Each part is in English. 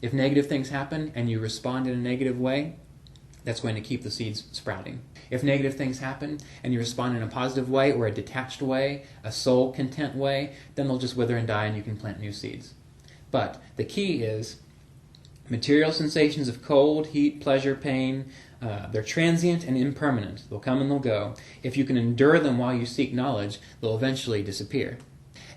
If negative things happen and you respond in a negative way, that's going to keep the seeds sprouting. If negative things happen and you respond in a positive way or a detached way, a soul content way, then they'll just wither and die and you can plant new seeds. But the key is material sensations of cold, heat, pleasure, pain, they're transient and impermanent. They'll come and they'll go. If you can endure them while you seek knowledge, they'll eventually disappear.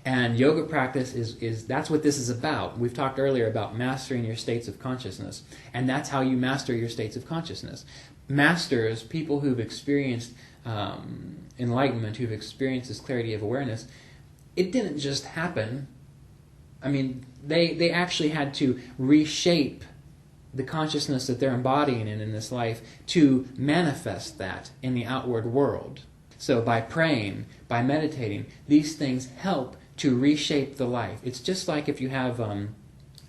And yoga practice is that's what this is about. We've talked earlier about mastering your states of consciousness, and that's how you master your states of consciousness. Masters, people who've experienced enlightenment, who've experienced this clarity of awareness, it didn't just happen. I mean, they actually had to reshape the consciousness that they're embodying in this life to manifest that in the outward world. So by praying, by meditating, these things help to reshape the life. It's just like if you have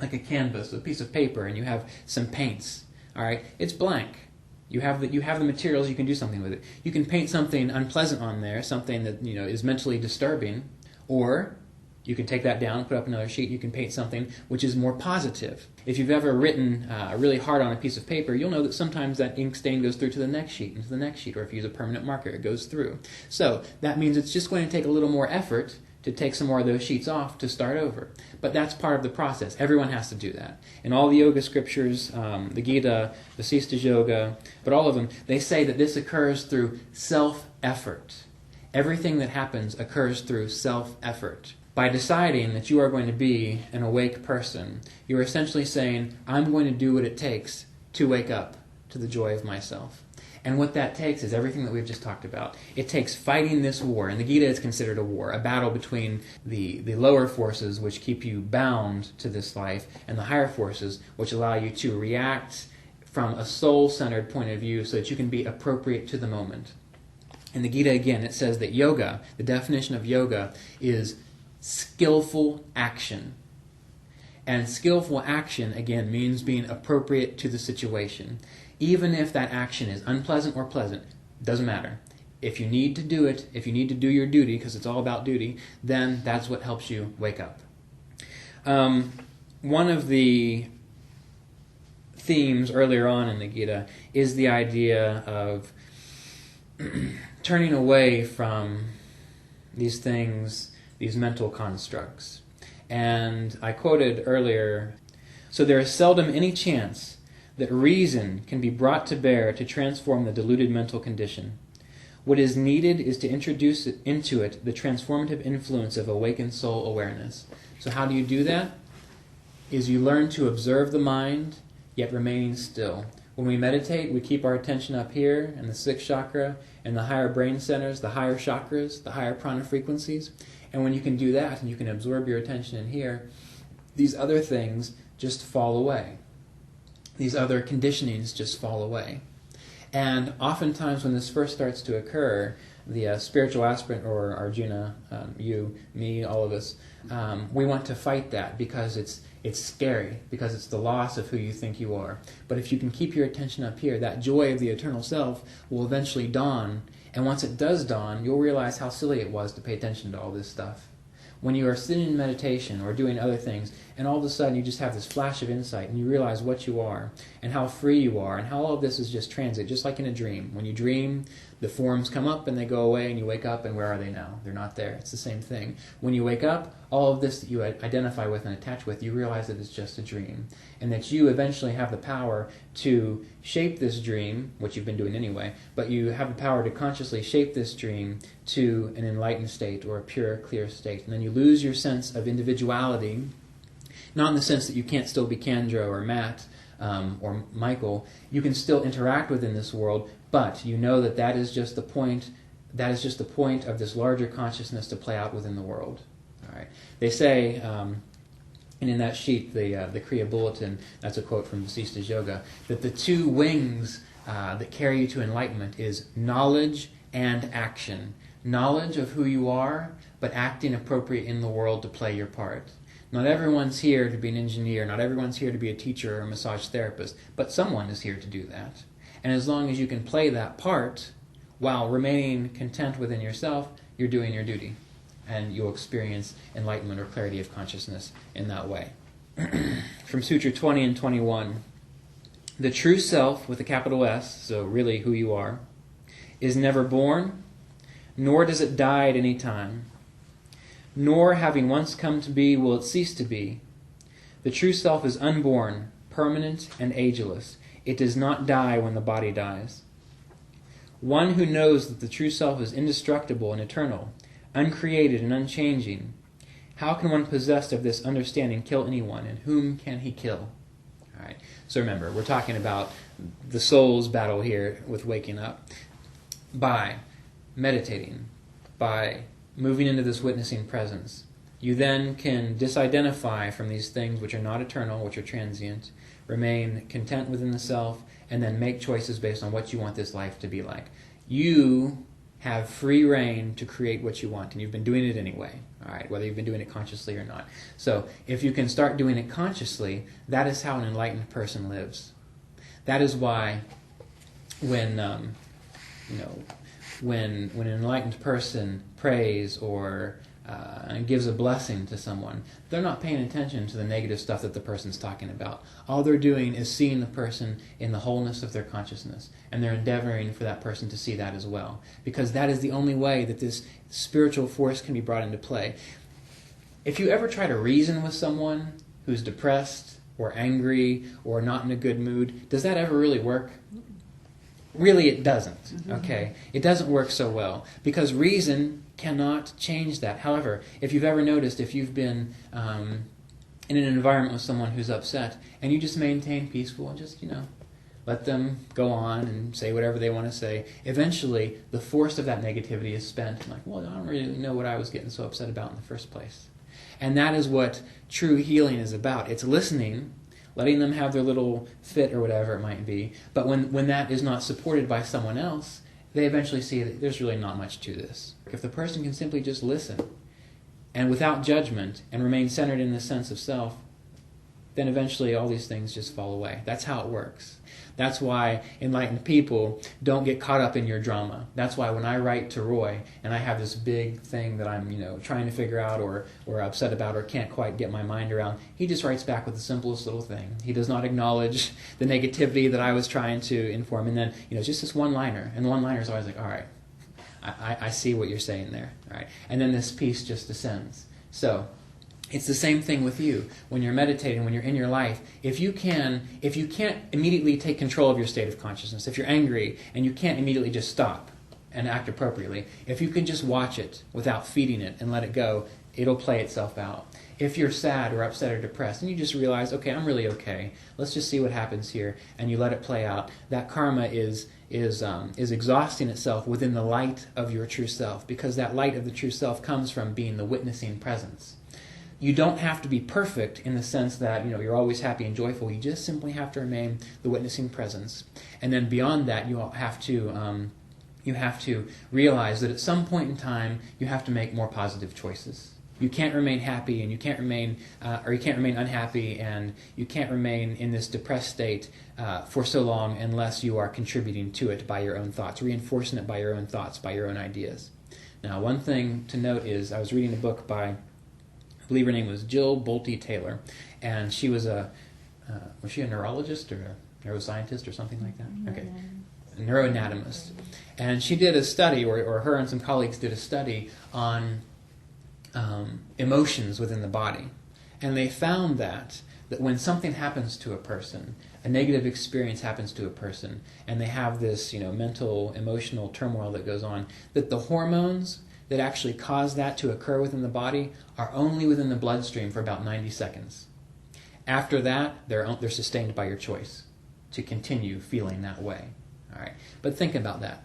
like a canvas, a piece of paper, and you have some paints. All right, it's blank. You have the materials. You can do something with it. You can paint something unpleasant on there, something that is mentally disturbing, or you can take that down, put up another sheet. You can paint something which is more positive. If you've ever written really hard on a piece of paper, you'll know that sometimes that ink stain goes through to the next sheet, and to the next sheet, or if you use a permanent marker, it goes through. So that means it's just going to take a little more effort to take some more of those sheets off to start over. But that's part of the process. Everyone has to do that. In all the yoga scriptures, the Gita, the Vasishtha Yoga, but all of them, they say that this occurs through self-effort. Everything that happens occurs through self-effort. By deciding that you are going to be an awake person, you're essentially saying, I'm going to do what it takes to wake up to the joy of myself. And what that takes is everything that we've just talked about. It takes fighting this war. In the Gita, it's considered a war, a battle between the lower forces, which keep you bound to this life, and the higher forces, which allow you to react from a soul-centered point of view so that you can be appropriate to the moment. In the Gita, again, it says that yoga, the definition of yoga, is skillful action. And skillful action, again, means being appropriate to the situation. Even if that action is unpleasant or pleasant, doesn't matter. If you need to do it, if you need to do your duty, because it's all about duty, then that's what helps you wake up. One of the themes earlier on in the Gita is the idea of turning away from these things, these mental constructs. And I quoted earlier, so there is seldom any chance that reason can be brought to bear to transform the deluded mental condition. What is needed is to introduce into it the transformative influence of awakened soul awareness. So how do you do that? Is you learn to observe the mind, yet remaining still. When we meditate, we keep our attention up here in the sixth chakra and the higher brain centers, the higher chakras, the higher prana frequencies. And when you can do that and you can absorb your attention in here, these other things just fall away. These other conditionings just fall away. And oftentimes when this first starts to occur, the spiritual aspirant, or Arjuna, you, me, all of us, we want to fight that because it's scary, because it's the loss of who you think you are. But if you can keep your attention up here, that joy of the eternal self will eventually dawn. And once it does dawn, you'll realize how silly it was to pay attention to all this stuff. When you are sitting in meditation or doing other things, and all of a sudden you just have this flash of insight, and you realize what you are, and how free you are, and how all of this is just transit, just like in a dream. When you dream, the forms come up and they go away, and you wake up, and where are they now? They're not there. It's the same thing. When you wake up, all of this that you identify with and attach with, you realize that it's just a dream, and that you eventually have the power to shape this dream, which you've been doing anyway, but you have the power to consciously shape this dream to an enlightened state or a pure, clear state. And then you lose your sense of individuality, not in the sense that you can't still be Kendra or Matt or Michael. You can still interact within this world, but you know that that is just the point. That is just the point of this larger consciousness to play out within the world. All right. They say, and in that sheet, the Kriya Bulletin, that's a quote from Vasishtha Yoga, that the two wings that carry you to enlightenment is knowledge and action. Knowledge of who you are, but acting appropriate in the world to play your part. Not everyone's here to be an engineer, not everyone's here to be a teacher or a massage therapist, but someone is here to do that. And as long as you can play that part while remaining content within yourself, you're doing your duty. And you'll experience enlightenment or clarity of consciousness in that way. from Sutra 20 and 21. The true self, with a capital S, so really who you are, is never born, nor does it die at any time. Nor, having once come to be, will it cease to be. The true self is unborn, permanent, and ageless. It does not die when the body dies. One who knows that the true self is indestructible and eternal, uncreated and unchanging, how can one possessed of this understanding kill anyone, and whom can he kill? All right. So remember, we're talking about the soul's battle here with waking up. By meditating, by moving into this witnessing presence, you then can disidentify from these things which are not eternal, which are transient, remain content within the self, and then make choices based on what you want this life to be like. You have free reign to create what you want, and you've been doing it anyway, all right, whether you've been doing it consciously or not. So if you can start doing it consciously, that is how an enlightened person lives. That is why when when an enlightened person prays or gives a blessing to someone, they're not paying attention to the negative stuff that the person's talking about. All they're doing is seeing the person in the wholeness of their consciousness, and they're endeavoring for that person to see that as well, because that is the only way that this spiritual force can be brought into play. If you ever try to reason with someone who's depressed or angry or not in a good mood, does that ever really work? Really, it doesn't, okay? It doesn't work so well, because reason cannot change that. However, if you've ever noticed, if you've been in an environment with someone who's upset, and you just maintain peaceful and just, let them go on and say whatever they want to say, eventually the force of that negativity is spent. Like, well, I don't really know what I was getting so upset about in the first place. And that is what true healing is about. It's listening, letting them have their little fit or whatever it might be. But when that is not supported by someone else, they eventually see that there's really not much to this. If the person can simply just listen, and without judgment, and remain centered in the sense of self, then eventually all these things just fall away. That's how it works. That's why enlightened people don't get caught up in your drama. That's why when I write to Roy, and I have this big thing that I'm trying to figure out or upset about or can't quite get my mind around, he just writes back with the simplest little thing. He does not acknowledge the negativity that I was trying to inform. And then, it's just this one-liner. And the one-liner is always like, all right, I see what you're saying there. All right. And then this peace just descends. So it's the same thing with you. When you're meditating, when you're in your life, if you can't immediately take control of your state of consciousness, if you're angry and you can't immediately just stop and act appropriately, if you can just watch it without feeding it and let it go, it'll play itself out. If you're sad or upset or depressed and you just realize, okay, I'm really okay, let's just see what happens here, and you let it play out, that karma is exhausting itself within the light of your true self, because that light of the true self comes from being the witnessing presence. You don't have to be perfect in the sense that you're always happy and joyful. You just simply have to remain the witnessing presence, and then beyond that, you have to realize that at some point in time you have to make more positive choices. You can't remain happy, and you can't remain unhappy, and you can't remain in this depressed state for so long unless you are contributing to it by your own thoughts, reinforcing it by your own thoughts, by your own ideas. Now, one thing to note is I was reading a book by, I believe her name was Jill Bolte Taylor, and she was was she a neurologist or a neuroscientist or something like that? Okay, a neuroanatomist. And she did a study, or her and some colleagues did a study on emotions within the body. And they found that when something happens to a person, a negative experience happens to a person, and they have this mental, emotional turmoil that goes on, that the hormones that actually cause that to occur within the body are only within the bloodstream for about 90 seconds. After that, they're sustained by your choice to continue feeling that way. All right. But think about that.